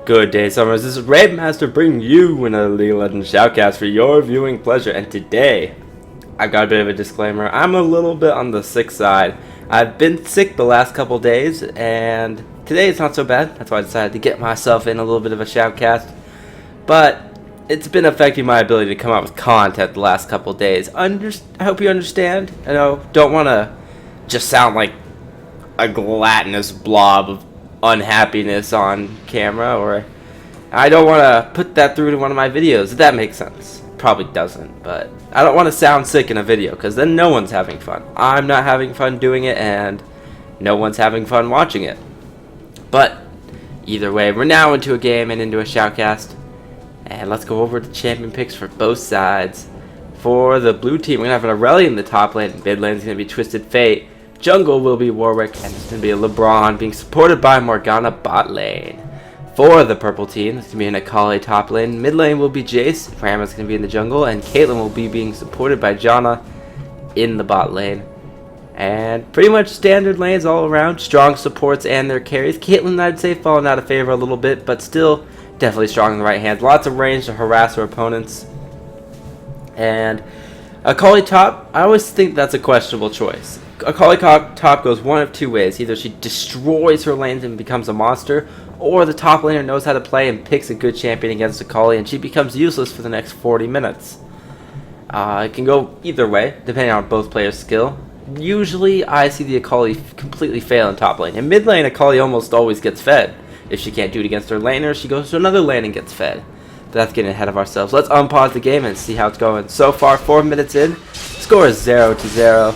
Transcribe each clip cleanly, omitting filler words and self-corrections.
Good day, Summers. This is Raid Master bringing you another League of Legends Shoutcast for your viewing pleasure. And today, I've got a bit of a disclaimer. I'm a little bit on the sick side. I've been sick the last couple days, and today it's not so bad. That's why I decided to get myself in a little bit of a Shoutcast. But it's been affecting my ability to come out with content the last couple days. I hope you understand. I don't want to just sound like a gelatinous blob of unhappiness on camera, or I don't want to put that through to one of my videos, if that makes sense. Probably doesn't, but I don't want to sound sick in a video, because then no one's having fun. I'm not having fun doing it, and no one's having fun watching it. But either way, we're now into a game and into a Shoutcast, and let's go over the champion picks for both sides. For the blue team, we're going to have an Aurelia in the top lane, mid lane is going to be Twisted Fate, jungle will be Warwick, and it's going to be a LeBron being supported by Morgana bot lane. For the purple team, it's going to be an Akali top lane, mid lane will be Jace, Rama's going to be in the jungle, and Caitlyn will be being supported by Janna in the bot lane. And pretty much standard lanes all around, strong supports and their carries. Caitlyn, I'd say, fallen out of favor a little bit, but still definitely strong in the right hand. Lots of range to harass her opponents. And Akali top, I always think that's a questionable choice. Akali top goes one of two ways. Either she destroys her lanes and becomes a monster, or the top laner knows how to play and picks a good champion against Akali and she becomes useless for the next 40 minutes. It can go either way, depending on both players' skill. Usually, I see the Akali completely fail in top lane. In mid lane, Akali almost always gets fed. If she can't do it against her laner, she goes to another lane and gets fed. But that's getting ahead of ourselves. Let's unpause the game and see how it's going. So far, 4 minutes in, score is 0-0.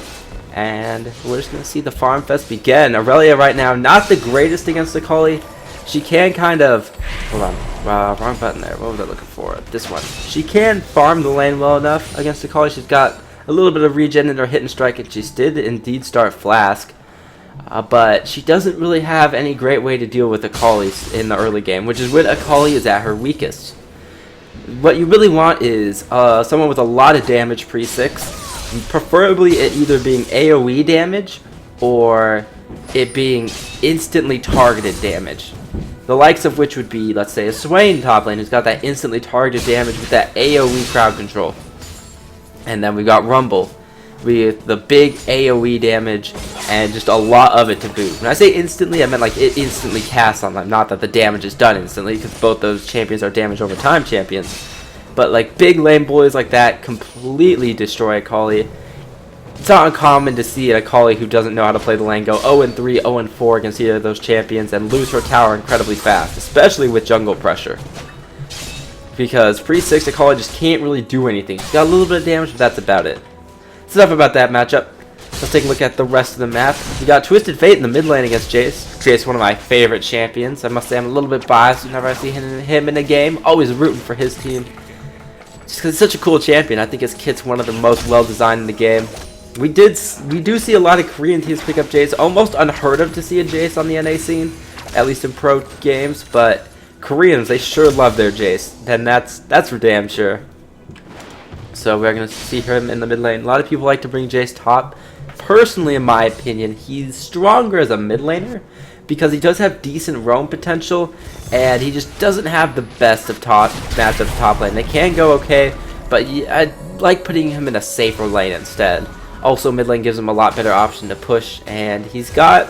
And we're just going to see the farm fest begin. Aurelia right now, not the greatest against Akali. She can kind of... Hold on. Wrong button there. What was I looking for? This one. She can farm the lane well enough against Akali. She's got a little bit of regen in her hit and strike, and she did indeed start Flask. But she doesn't really have any great way to deal with Akali in the early game, which is when Akali is at her weakest. What you really want is someone with a lot of damage pre-6. Preferably it either being AoE damage or it being instantly targeted damage. The likes of which would be, let's say, a Swain top lane who's got that instantly targeted damage with that AoE crowd control. And then we got Rumble with the big AoE damage and just a lot of it to boot. When I say instantly, I meant like it instantly casts on them, not that the damage is done instantly, because both those champions are damage over time champions. But like big lane boys like that completely destroy Akali. It's not uncommon to see an Akali who doesn't know how to play the lane go 0-3, 0-4 against either of those champions and lose her tower incredibly fast, especially with jungle pressure. Because pre-6 Akali just can't really do anything. She's got a little bit of damage, but that's about it. That's enough about that matchup. Let's take a look at the rest of the map. We got Twisted Fate in the mid lane against Jace. Jace, one of my favorite champions. I must say I'm a little bit biased whenever I see him in a game. Always rooting for his team. Just because he's such a cool champion. I think his kit's one of the most well designed in the game. We do see a lot of Korean teams pick up Jace. Almost unheard of to see a Jace on the NA scene, at least in pro games. But Koreans, they sure love their Jace, and that's for damn sure. So we're gonna see him in the mid lane. A lot of people like to bring Jace top. Personally, in my opinion, he's stronger as a mid laner because he does have decent roam potential, and he just doesn't have the best of matchup top lane. They can go okay, but I like putting him in a safer lane instead. Also, mid lane gives him a lot better option to push, and he's got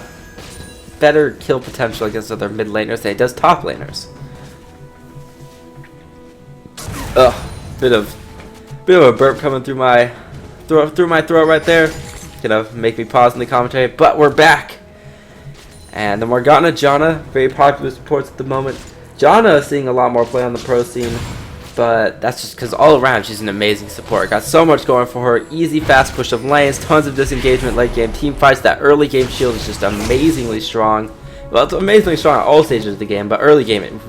better kill potential against other mid laners than he does top laners. Ugh, bit of a burp coming through my throat right there. Gonna make me pause in the commentary, but we're back. And the Morgana Janna, very popular supports at the moment. Janna is seeing a lot more play on the pro scene, but that's just because all around she's an amazing support. Got so much going for her. Easy, fast push of lanes, tons of disengagement late game team fights. That early game shield is just amazingly strong. Well, it's amazingly strong at all stages of the game, but early game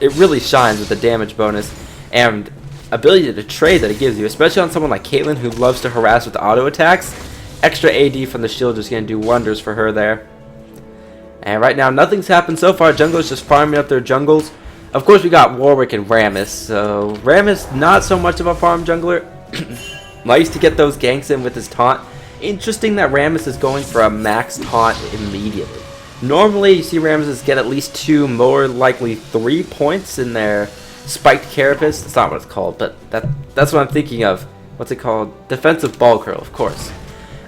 it really shines with the damage bonus and ability to trade that it gives you, especially on someone like Caitlyn who loves to harass with auto attacks. Extra AD from the shield is going to do wonders for her there. And right now, nothing's happened so far. Jungler's just farming up their jungles. Of course, we got Warwick and Rammus. So, Rammus, not so much of a farm jungler. Likes to get those ganks in with his taunt. Interesting that Rammus is going for a max taunt immediately. Normally, you see Ramesses get at least 2, more likely 3 points in their spiked carapace. That's not what it's called, but that's what I'm thinking of. What's it called? Defensive ball curl, of course.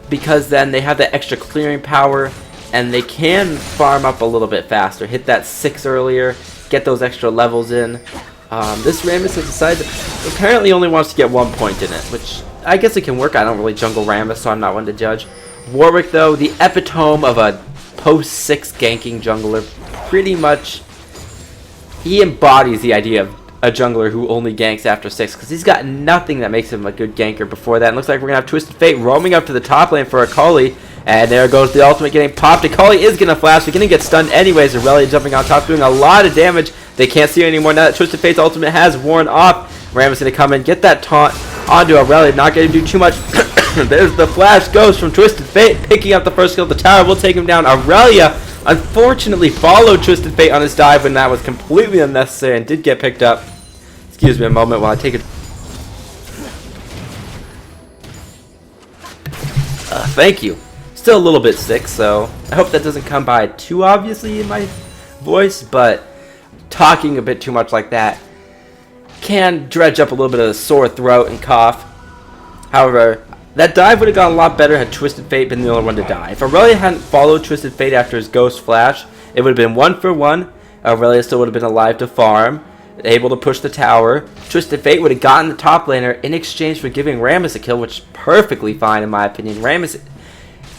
Because then they have that extra clearing power, and they can farm up a little bit faster. Hit that 6 earlier, get those extra levels in. This Rammus has decided apparently only wants to get 1 point in it, which I guess it can work. I don't really jungle Rammus, so I'm not one to judge. Warwick, though, the epitome of a post-6 ganking jungler. Pretty much, he embodies the idea of a jungler who only ganks after 6, because he's got nothing that makes him a good ganker before that. And looks like we're going to have Twisted Fate roaming up to the top lane for Akali. And there goes the ultimate getting popped. Akali is going to flash. They're going to get stunned anyways. Aurelia jumping on top, doing a lot of damage. They can't see her anymore now that Twisted Fate's ultimate has worn off. Ram is going to come in, get that taunt onto Aurelia. Not going to do too much. There's the flash ghost from Twisted Fate, picking up the first kill. The tower will take him down. Aurelia, unfortunately, followed Twisted Fate on his dive when that was completely unnecessary and did get picked up. Excuse me a moment while I take it. Thank you. Still a little bit sick, so I hope that doesn't come by too obviously in my voice, but talking a bit too much like that can dredge up a little bit of a sore throat and cough. However, that dive would have gone a lot better had Twisted Fate been the only one to die. If Aurelia hadn't followed Twisted Fate after his Ghost Flash, it would have been 1 for 1. Aurelia still would have been alive to farm, able to push the tower. Twisted Fate would have gotten the top laner in exchange for giving Rammus a kill, which is perfectly fine in my opinion. Rammus,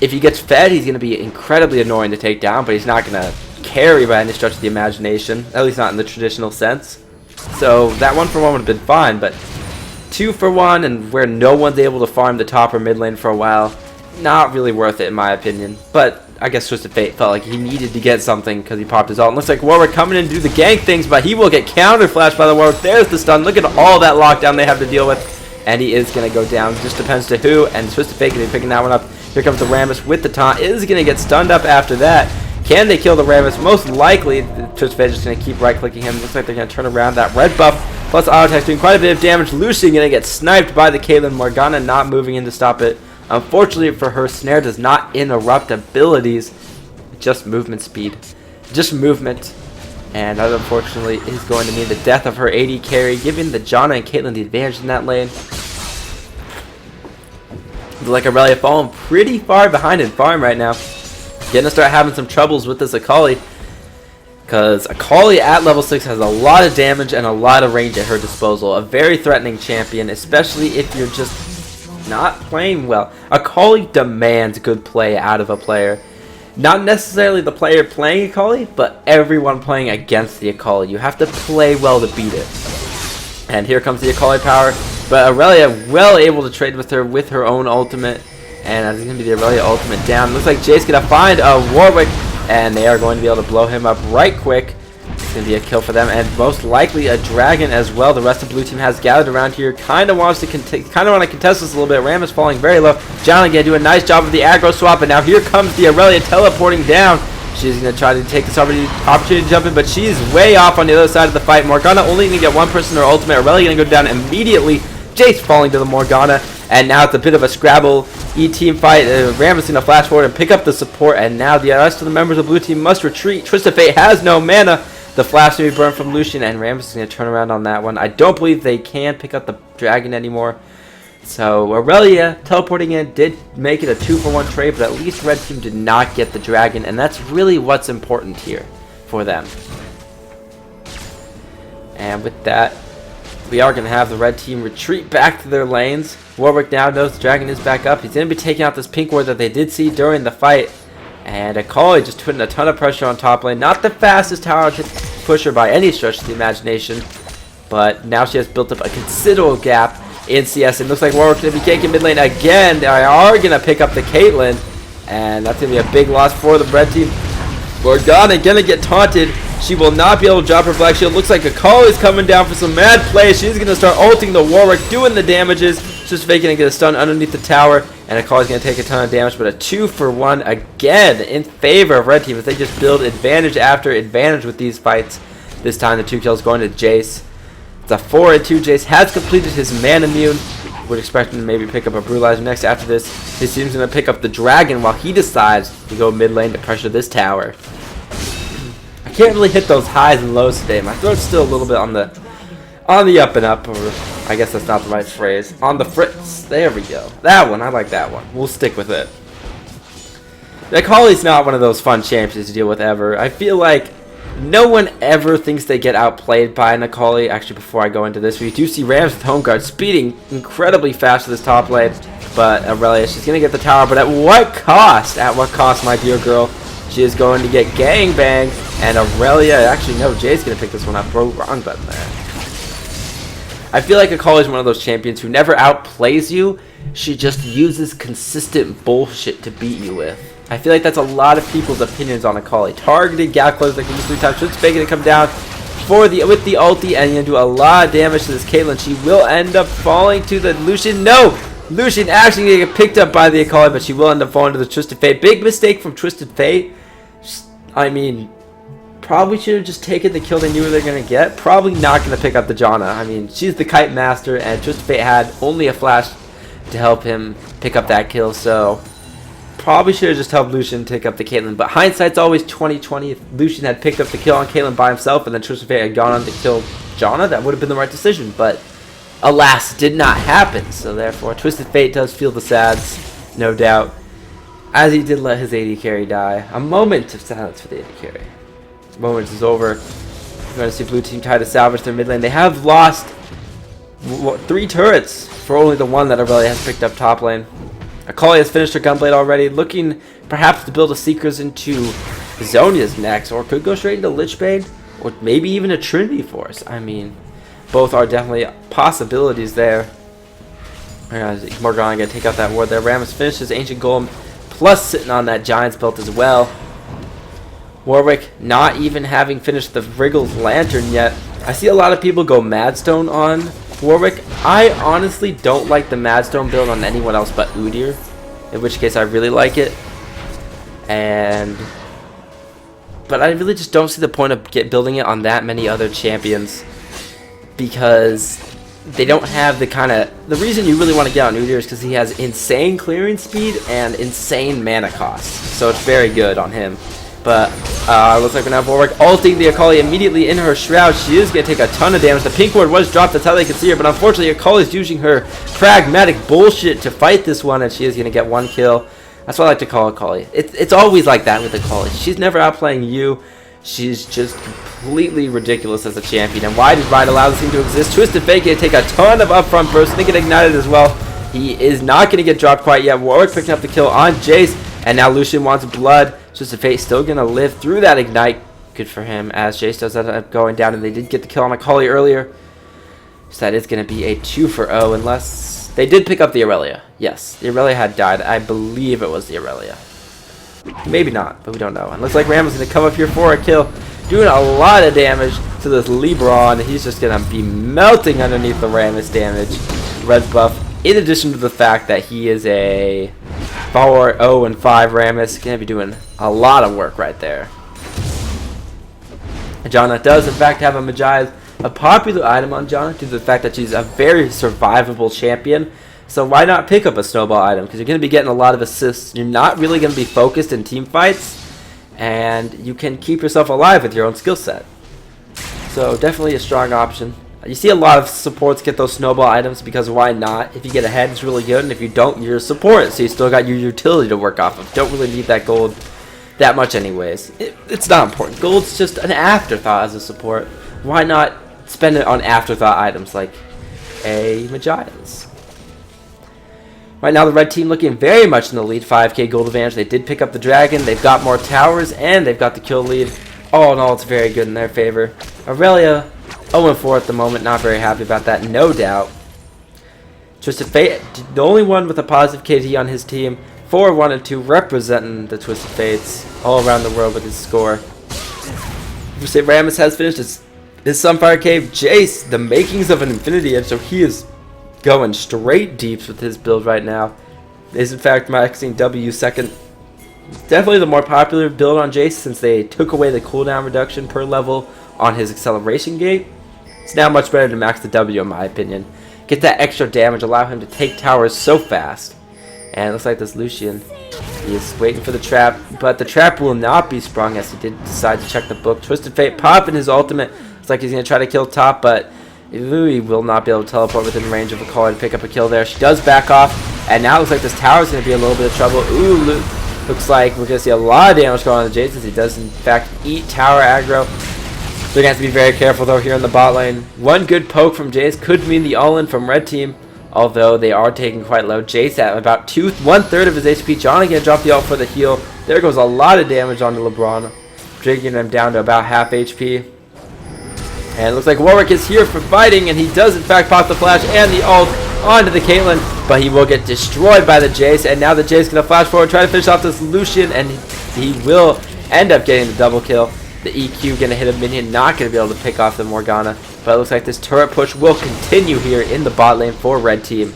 if he gets fed, he's going to be incredibly annoying to take down, but he's not going to carry by any stretch of the imagination, at least not in the traditional sense. So that 1 for 1 would have been fine, but 2 for 1 and where no one's able to farm the top or mid lane for a while, not really worth it in my opinion. But I guess Twisted Fate felt like he needed to get something because he popped his ult. And looks like Warwick coming in to do the gank things, but he will get counter flashed by the Warwick. There's the stun. Look at all that lockdown they have to deal with. And he is going to go down. Just depends to who. And Twisted Fate going to be picking that one up. Here comes the Rammus with the taunt. Is going to get stunned up after that. Can they kill the Rammus? Most likely, Twisted Fate is just going to keep right-clicking him. Looks like they're going to turn around. That red buff plus auto attack doing quite a bit of damage. Lucian going to get sniped by the Caitlyn. Morgana not moving in to stop it. Unfortunately for her, Snare does not interrupt abilities. Just movement speed. Just movement. And that unfortunately is going to mean the death of her AD carry, giving the Janna and Caitlyn the advantage in that lane. Like Aurelia falling pretty far behind in farm right now. Gonna start having some troubles with this Akali, because Akali at level 6 has a lot of damage and a lot of range at her disposal. A very threatening champion, especially if you're just not playing well. Akali demands good play out of a player. Not necessarily the player playing Akali, but everyone playing against the Akali. You have to play well to beat it. And here comes the Akali power. But Aurelia well able to trade with her own ultimate. And it's going to be the Aurelia ultimate down. Looks like Jace going to find a Warwick. And they are going to be able to blow him up right quick. It's going to be a kill for them. And most likely a dragon as well. The rest of the blue team has gathered around here. Kind of want to contest this a little bit. Ram is falling very low. Janna going to do a nice job of the aggro swap. And now here comes the Aurelia teleporting down. She's going to try to take this opportunity to jump in, but she's way off on the other side of the fight. Morgana only going to get one person her ultimate. Aurelia going to go down immediately. Jace falling to the Morgana, and now it's a bit of a Scrabble E-team fight. Ram is going to flash forward and pick up the support, and now the rest of the members of blue team must retreat. Twisted Fate has no mana. The flash will be burned from Lucian, and Ram is going to turn around on that one. I don't believe they can pick up the dragon anymore. So Aurelia teleporting in did make it a 2-for-1 trade, but at least red team did not get the dragon, and that's really what's important here for them. And with that, we are going to have the red team retreat back to their lanes. Warwick now knows the dragon is back up. He's going to be taking out this pink ward that they did see during the fight. And Akali just putting a ton of pressure on top lane. Not the fastest tower pusher by any stretch of the imagination, but now she has built up a considerable gap in CS. It looks like Warwick's going to be ganking mid lane again. They are going to pick up the Caitlyn, and that's going to be a big loss for the red team. Morgana going to get taunted. She will not be able to drop her Black Shield. Looks like Akali is coming down for some mad play. She's going to start ulting the Warwick, doing the damages. Just faking and get a stun underneath the tower. And Akali's going to take a ton of damage, but a 2-for-1 again in favor of red team as they just build advantage after advantage with these fights. This time the 2 kills going to Jace. It's a 4-2. Jace has completed his man immune. Would expect him to maybe pick up a Brutalizer next. After this, his team's going to pick up the Dragon while he decides to go mid lane to pressure this tower. I can't really hit those highs and lows today. My throat's still a little bit on the up and up, or I guess that's not the right phrase. On the fritz. There we go. That one, I like that one. We'll stick with it. Macaulay's not one of those fun champions to deal with ever. I feel like no one ever thinks they get outplayed by Macaulay. Actually, before I go into this, we do see Rams with home guard speeding incredibly fast to this top lane. But Aurelia, she's going to get the tower, but at what cost? At what cost, my dear girl? She is going to get gangbanged, and Aurelia, actually no, Jay's going to pick this one up. Bro, wrong button there. I feel like Akali is one of those champions who never outplays you. She just uses consistent bullshit to beat you with. I feel like that's a lot of people's opinions on Akali. Targeted gap close like 3 times. Should making it come down with the ulti and gonna do a lot of damage to this Caitlyn. She will end up falling to the Lucian. No! Lucian actually gonna get picked up by the Akali, but she will end up falling to the Twisted Fate. Big mistake from Twisted Fate. I mean, probably should have just taken the kill they knew they were going to get. Probably not going to pick up the Janna. I mean, she's the kite master, and Twisted Fate had only a flash to help him pick up that kill, so probably should have just helped Lucian pick up the Caitlyn. But hindsight's always 20/20. If Lucian had picked up the kill on Caitlyn by himself, and then Twisted Fate had gone on to kill Janna, that would have been the right decision. But alas, did not happen. So therefore, Twisted Fate does feel the sads, no doubt, as he did let his AD carry die. A moment of silence for the AD carry. Moment is over. We're going to see blue team try to salvage their mid lane. They have lost 3 turrets for only the one that Aurelia has picked up top lane. Akali has finished her Gunblade already, looking perhaps to build a Seekers into Zhonya's next, or could go straight into Lichbane, or maybe even a Trinity Force. I mean, both are definitely possibilities there. Morgana going to take out that ward there. Rammus finishes Ancient Golem, plus sitting on that Giant's belt as well. Warwick not even having finished the Wriggle's Lantern yet. I see a lot of people go Madstone on Warwick. I honestly don't like the Madstone build on anyone else but Udyr, in which case I really like it. But I really just don't see the point of building it on that many other champions, because they don't have the kind of... The reason you really want to get on Udyr is because he has insane clearing speed and insane mana cost. So it's very good on him. But looks like we're now Warwick ulting the Akali immediately in her shroud. She is going to take a ton of damage. The pink ward was dropped. That's how they can see her. But unfortunately, Akali is using her pragmatic bullshit to fight this one, and she is going to get 1 kill. That's what I like to call Akali. It's always like that with Akali. She's never outplaying you. She's just completely ridiculous as a champion. And why did Ride allow this thing to exist? Twisted Fate going to take a ton of upfront bursts. They get ignited as well. He is not going to get dropped quite yet. Warwick picking up the kill on Jace. And now Lucian wants blood. Twisted Fate still going to live through that ignite. Good for him, as Jace does end up going down. And they did get the kill on Akali earlier. So that is going to be a 2 for 0, unless... They did pick up the Aurelia. Yes, the Aurelia had died. I believe it was the Aurelia. Maybe not, but we don't know. And looks like Ram is going to come up here for a kill, doing a lot of damage to this Libra, and he's just going to be melting underneath the Rammus damage. Red buff, in addition to the fact that he is a 4-0-5 Rammus, going to be doing a lot of work right there. Janna does, in fact, have a Magi, a popular item on Janna due to the fact that she's a very survivable champion. So why not pick up a snowball item? Because you're going to be getting a lot of assists. You're not really going to be focused in team fights. And you can keep yourself alive with your own skill set. So definitely a strong option. You see a lot of supports get those snowball items because why not? If you get ahead, it's really good. And if you don't, you're a support. So you still got your utility to work off of. Don't really need that gold that much anyways. It's not important. Gold's just an afterthought as a support. Why not spend it on afterthought items like a Magi's? Right now, the red team looking very much in the lead. 5k gold advantage. They did pick up the dragon. They've got more towers, and they've got the kill lead. All in all, it's very good in their favor. Aurelia, 0-4 at the moment. Not very happy about that, no doubt. Twisted Fate, the only one with a positive KD on his team. 4-1-2, representing the Twisted Fates all around the world with his score. You say Rammus has finished his Sunfire Cave. Jace, the makings of an Infinity Edge, so he is going straight deeps with his build right now. Is in fact maxing W second. Definitely the more popular build on Jace since they took away the cooldown reduction per level on his acceleration gate. It's now much better to max the W in my opinion. Get that extra damage, allow him to take towers so fast. And it looks like this Lucian, he is waiting for the trap, but the trap will not be sprung as he did decide to check the book. Twisted Fate popping his ultimate. Looks like he's going to try to kill top, but he will not be able to teleport within range of a caller to pick up a kill there. She does back off, and now it looks like this tower is going to be a little bit of trouble. Ooh, looks like we're going to see a lot of damage going on to Jace since he does in fact eat tower aggro. They're going to have to be very careful though here in the bot lane. One good poke from Jace could mean the all-in from red team, although they are taking quite low. Jace at about 1/3 of his HP. John again dropped the ult for the heal. There goes a lot of damage onto LeBron, dragging him down to about half HP. And it looks like Warwick is here for fighting, and he does in fact pop the flash and the ult onto the Caitlyn, but he will get destroyed by the Jace, and now the Jace is going to flash forward, try to finish off this Lucian, and he will end up getting the double kill. The EQ going to hit a minion, not going to be able to pick off the Morgana, but it looks like this turret push will continue here in the bot lane for red team.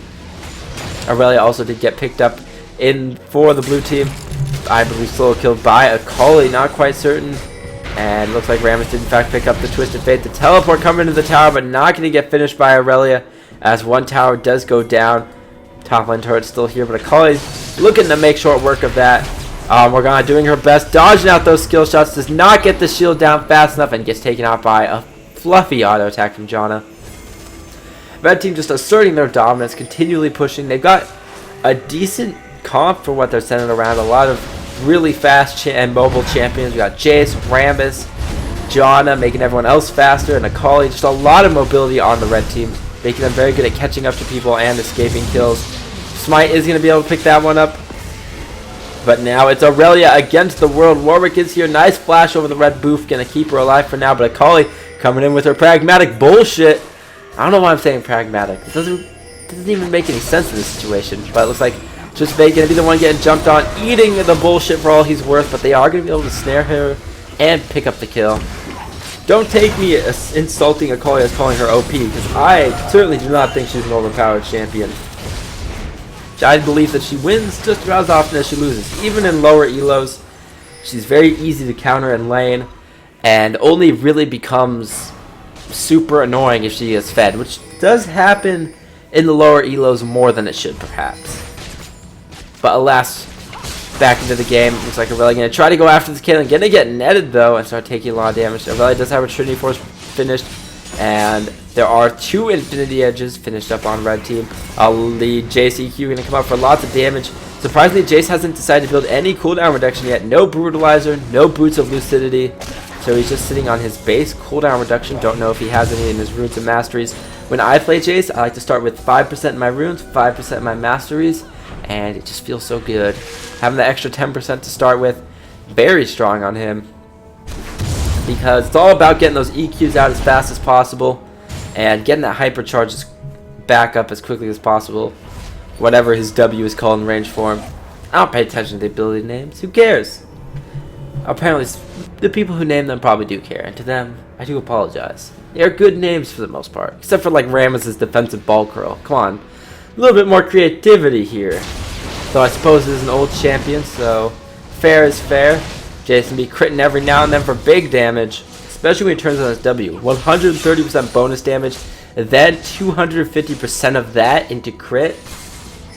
Aurelia also did get picked up in for the blue team. I believe solo killed by a Akali, not quite certain. And it looks like Rammus did in fact pick up the Twisted Fate. The teleport coming into the tower, but not going to get finished by Aurelia, as one tower does go down. Top lane turret still here, but Akali's looking to make short work of that. Morgana doing her best, dodging out those skill shots, does not get the shield down fast enough, and gets taken out by a fluffy auto attack from Janna. Red team just asserting their dominance, continually pushing. They've got a decent comp for what they're sending around. A lot of really fast and mobile champions. We got Jace, Rammus, Janna making everyone else faster, and Akali. Just a lot of mobility on the red team, making them very good at catching up to people and escaping kills. Smite is going to be able to pick that one up. But now it's Aurelia against the world. Warwick is here. Nice flash over the red boof. Going to keep her alive for now. But Akali coming in with her pragmatic bullshit. I don't know why I'm saying pragmatic. It doesn't even make any sense in this situation. But it looks like just going to be the one getting jumped on, eating the bullshit for all he's worth. But they are going to be able to snare her and pick up the kill. Don't take me insulting Akali as calling her OP, because I certainly do not think she's an overpowered champion. I believe that she wins just about as often as she loses. Even in lower elos, she's very easy to counter in lane, and only really becomes super annoying if she is fed, which does happen in the lower elos more than it should, perhaps. But alas, back into the game. Looks like Aurelia going to try to go after this Caitlyn. Going to get netted, though, and start taking a lot of damage. Aurelia does have her Trinity Force finished, and there are 2 Infinity Edges finished up on red team. The Jace EQ going to come up for lots of damage. Surprisingly, Jace hasn't decided to build any cooldown reduction yet. No Brutalizer, no Boots of Lucidity. So he's just sitting on his base cooldown reduction. Don't know if he has any in his runes and masteries. When I play Jace, I like to start with 5% in my runes, 5% in my masteries, and it just feels so good. Having the extra 10% to start with, very strong on him, because it's all about getting those EQs out as fast as possible and getting that hypercharge back up as quickly as possible. Whatever his W is called in range form. I don't pay attention to the ability names. Who cares? Apparently, the people who name them probably do care, and to them, I do apologize. They are good names for the most part, except for like Rammus's defensive ball curl. Come on, a little bit more creativity here. Though I suppose it is an old champion, so fair is fair. Jason be critting every now and then for big damage, especially when he turns on his W. 130% bonus damage, and then 250% of that into crit.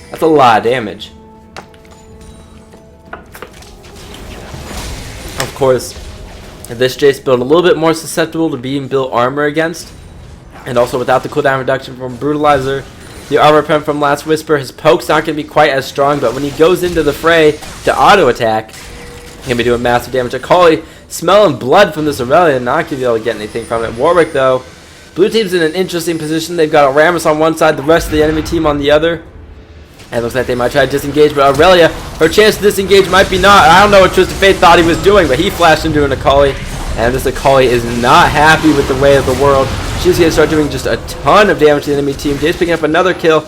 That's a lot of damage. Of course, this Jace build a little bit more susceptible to being built armor against, and also without the cooldown reduction from Brutalizer, the armor pen from Last Whisper, his poke's not going to be quite as strong, but when he goes into the fray to auto attack, he's going to be doing massive damage. Akali smelling blood from this Aurelia and not going to be able to get anything from it. Warwick, though, blue team's in an interesting position. They've got a Rammus on one side, the rest of the enemy team on the other. And it looks like they might try to disengage, but Aurelia, her chance to disengage might be not. I don't know what Twisted Fate thought he was doing, but he flashed into an Akali. And this Akali is not happy with the way of the world. She's going to start doing just a ton of damage to the enemy team. Jace picking up another kill.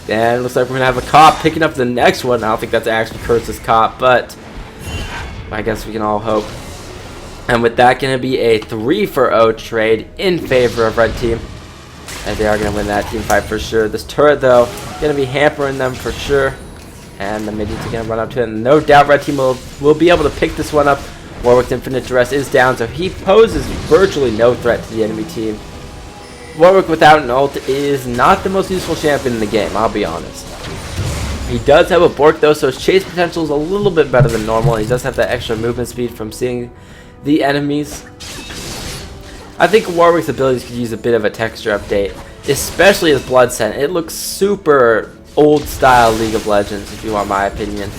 And it looks like we're going to have a cop picking up the next one. I don't think that's actually Kurtz's cop, but I guess we can all hope. And with that, going to be a 3-for-0 trade in favor of red team. And they are going to win that team fight for sure. This turret, though, going to be hampering them for sure. And the minions are going to run up to it. And no doubt red team will be able to pick this one up. Warwick's Infinite Duress is down, so he poses virtually no threat to the enemy team. Warwick without an ult is not the most useful champion in the game, I'll be honest. He does have a Bork though, so his chase potential is a little bit better than normal. He does have that extra movement speed from seeing the enemies. I think Warwick's abilities could use a bit of a texture update, especially his Blood Scent. It looks super old style League of Legends, if you want my opinion.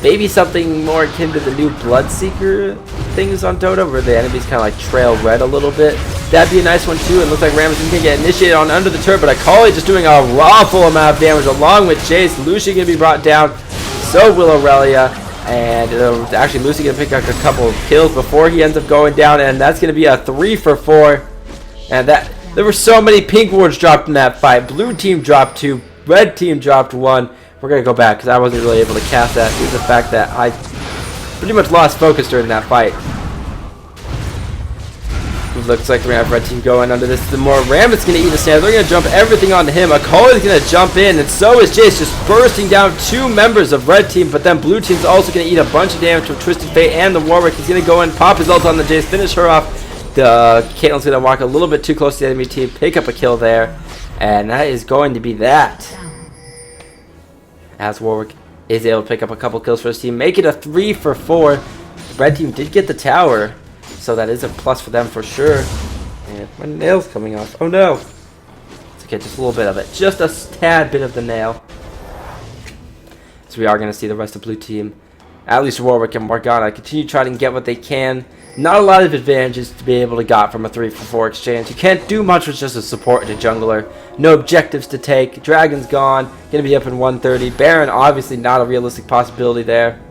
Maybe something more akin to the new Bloodseeker things on Dota, where the enemies kind of like trail red a little bit. That'd be a nice one too. It looks like Rammus can get initiated on under the turret, but Akali just doing a awful amount of damage along with Jace. Lucy gonna be brought down, so will Aurelia, and actually Lucy gonna pick up a couple of kills before he ends up going down, and that's gonna be a 3 for 4. And that there were so many pink wards dropped in that fight. Blue team dropped 2, red team dropped 1. We're going to go back because I wasn't really able to cast that due to the fact that I pretty much lost focus during that fight. It looks like we're going to have red team going under this. The more Rammus going to eat a snare. They're going to jump everything onto him. Akali's going to jump in, and so is Jace, just bursting down 2 members of red team. But then blue team's also going to eat a bunch of damage from Twisted Fate and the Warwick. He's going to go in, pop his ult on the Jace, finish her off. Caitlyn's going to walk a little bit too close to the enemy team, pick up a kill there. And that is going to be that. As Warwick is able to pick up a couple kills for his team, make it a 3 for 4. The red team did get the tower, so that is a plus for them for sure. And my nail's coming off. Oh no! It's okay, just a little bit of it. Just a tad bit of the nail. So we are going to see the rest of the blue team, at least Warwick and Morgana, continue trying to get what they can. Not a lot of advantages to be able to get from a 3 for 4 exchange. You can't do much with just a support and a jungler. No objectives to take. Dragon's gone. Going to be up in 130. Baron, obviously not a realistic possibility there.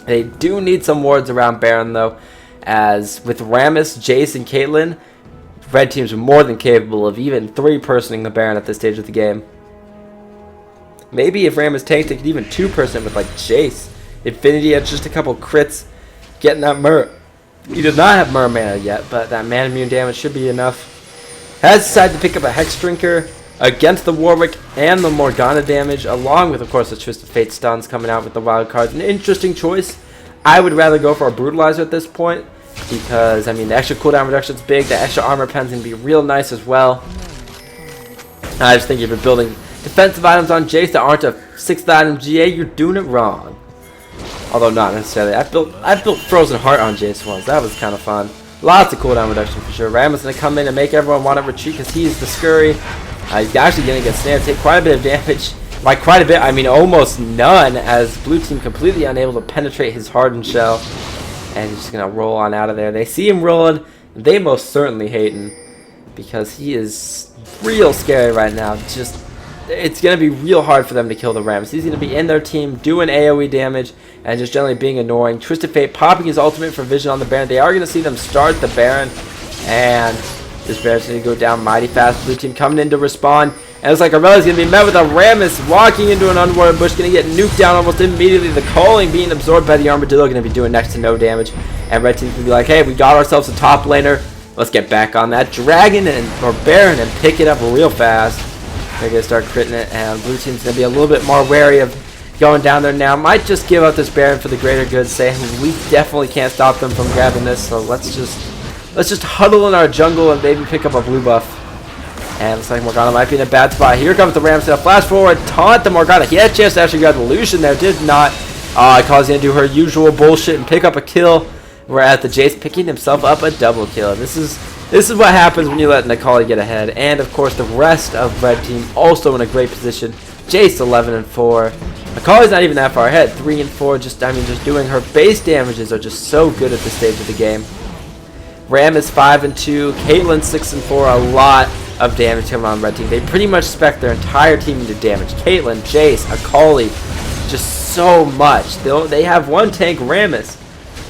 They do need some wards around Baron, though, as with Rammus, Jace, and Caitlyn, red teams are more than capable of even 3-personing the Baron at this stage of the game. Maybe if Rammus tanks, they could even 2-person with, like, Jace. Infinity had just a couple crits getting that Mur. He does not have Mur mana yet, but that mana immune damage should be enough. Has decided to pick up a Hex Drinker against the Warwick and the Morgana damage, along with, of course, the Twisted Fate stuns coming out with the wild cards. An interesting choice. I would rather go for a Brutalizer at this point, because, I mean, the extra cooldown reduction is big. The extra armor pen's going to be real nice as well. I just think if you're building defensive items on Jace that aren't a 6th item GA, you're doing it wrong. Although not necessarily. I built Frozen Heart on Jace once. That was kind of fun. Lots of cooldown reduction for sure. Ram is going to come in and make everyone want to retreat because he's the scurry. He's actually going to get snared, take quite a bit of damage. By quite a bit, I mean almost none, as blue team completely unable to penetrate his hardened shell. And he's just going to roll on out of there. They see him rolling. They most certainly hate him because he is real scary right now. Just, it's going to be real hard for them to kill the Rams. He's going to be in their team doing AoE damage and just generally being annoying. Twisted Fate popping his ultimate for vision on the Baron. They are going to see them start the Baron, and this Baron's going to go down mighty fast. Blue team coming in to respond, and it's like Aurelia's going to be met with a Rammus walking into an underwater bush, going to get nuked down almost immediately. The calling being absorbed by the Armadillo, going to be doing next to no damage, and red team's going to be like, hey, we got ourselves a top laner. Let's get back on that Dragon or Baron and pick it up real fast. They're going to start critting it, and blue team's going to be a little bit more wary of going down there now. Might just give out this Baron for the greater good, saying we definitely can't stop them from grabbing this, so let's just huddle in our jungle and maybe pick up a blue buff. And looks like Morgana might be in a bad spot. Here comes the Rams. Now flash forward, taunt the Morgana. He had a chance to actually grab the Lucian there, did not. Cause going to do her usual bullshit and pick up a kill. Whereas the Jace picking himself up a double kill. This is what happens when you let Akali get ahead. And of course the rest of red team also in a great position. Jace 11-4. Akali's not even that far ahead. 3-4. Just doing her base damages are just so good at this stage of the game. Ram is 5-2. Caitlyn 6-4. A lot of damage coming on red team. They pretty much spec their entire team into damage. Caitlyn, Jace, Akali, just so much. They have one tank, Rammus,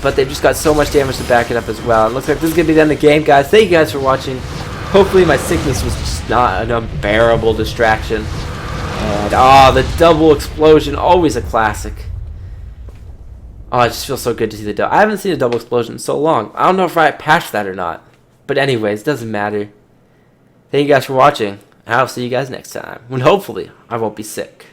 but they've just got so much damage to back it up as well. It looks like this is going to be the end of the game, guys. Thank you guys for watching. Hopefully my sickness was just not an unbearable distraction. And, the double explosion, always a classic. Oh, it just feels so good to see the double. I haven't seen a double explosion in so long. I don't know if I patched that or not. But anyways, doesn't matter. Thank you guys for watching. I'll see you guys next time, when hopefully I won't be sick.